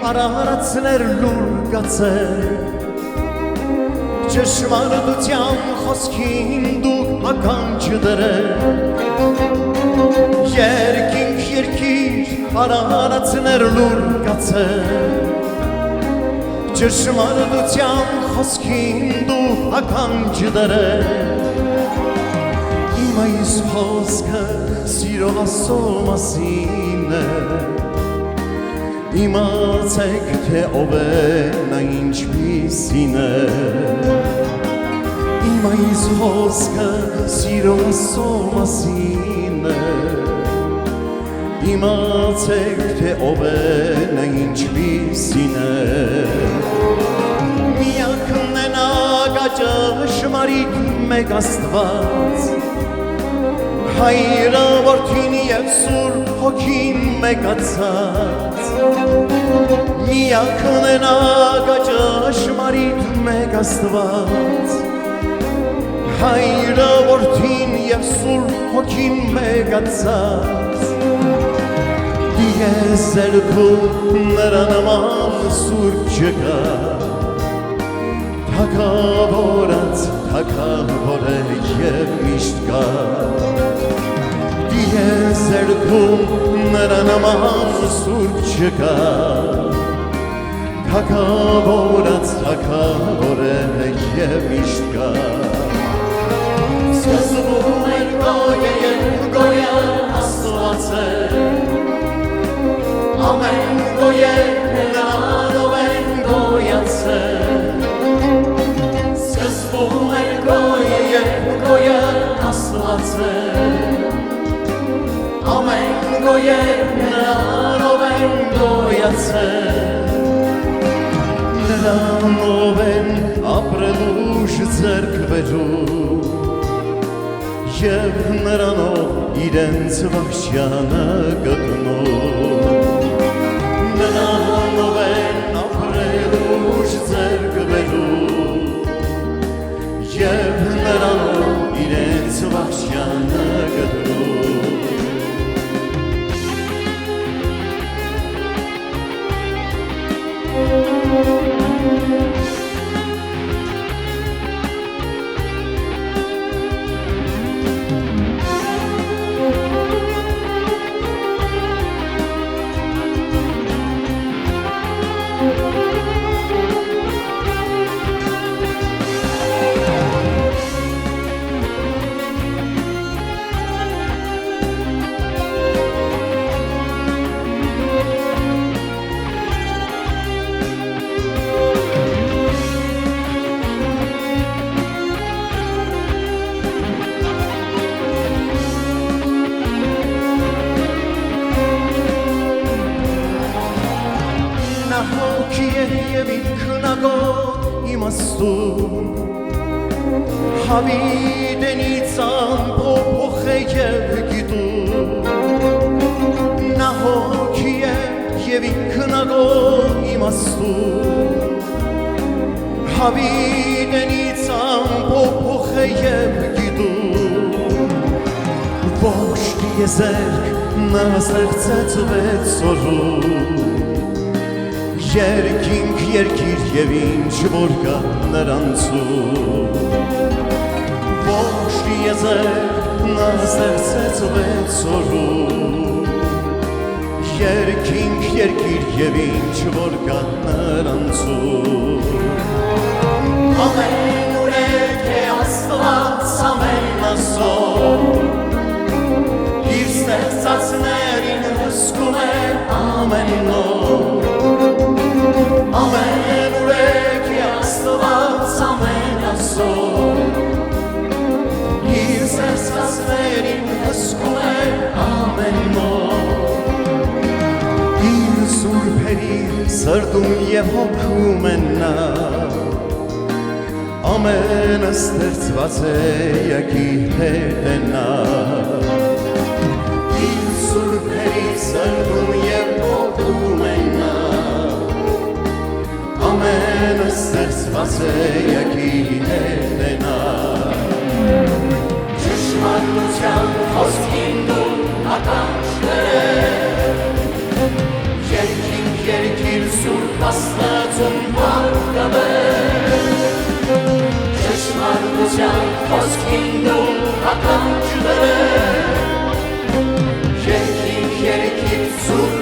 Արարածներ լուր գացեր Ճշմարտության խոսքին դուք ականջ դրեր Երկինք երկիր արարածներ լուր գացեր Ճշմարտության խոսքին դուք ականջ դրեր Իմ այս խոսքը սիրո Աստծո մասին է Իմացեք, թե ով է նա ինչպիսին է Իմ այս խոսքը սիրո Աստծո մասին է Իմացեք, թե ով է նա ինչպիսին է Միակն է նա ճշմարիտ մեկ Աստված Հայրը, Որդին և Սուրբ Հոգին մեկացած Միակն է նա ճշմարիտ մեկ Աստված Հայրը, Որդին և Սուրբ Հոգին մեկացած Դիեզերքում նրա նման Սուրբ չկա Թագավորած թագավոր է և միշտ կա Դիեզերքում նրա նման Սուրբ չկա Թագավորած թագավոր է և միշտ կա Սկզբում էր գոյը և գոյը Աստված է Ամեն գոյեր նրանով են գոյացել Սկզբում էր գոյը և գոյը Աստված է Ամեն գոյեր նրանով են գոյացել Նրանով են ապրելուշ ձեռք բերում Եվ նրանով իրենց վախճանը գտնում Նրանով են ապրելուշ ձեռք բերում Եվ նրանով իրենց վախճանը գտնում Եվ ինքնագոհ իմաստուն Հավիտենից ամփոփող է և գիտուն Նա հոգի է և ինքնագոհ իմաստուն Հավիտենից ամփոփող է և գիտուն Ողջ տիեզերք նա ստեղծեց վեց օրում Երկինք երկիր և ինչ որ կա նրանցում Ողջ տիեզերք նա ստեղծեց վեց օրում Երկինք երկիր և ինչ որ կա նրանցում Ամեն ուրեք է Աստված ամենասով Իր ստեղծածներին հսկում է ամեն նոր Ամեն ուրեք է Աստված ամենասով Իր ստեղծածներին հսկում է ամեն նոր Իր սուրբերի սրտում և հոգում են նա Ամենը ստեղծված է եկի հետ է նա Իր սուրբերի սրտում և հոգում են նա լցված է եկինետենա Ճշմարտության խոսքին դու ականջներ Երկիր սուրբ աստվածում հարգավեր Ճշմարտության խոսքին դու ականջներ Երկիր սուրբ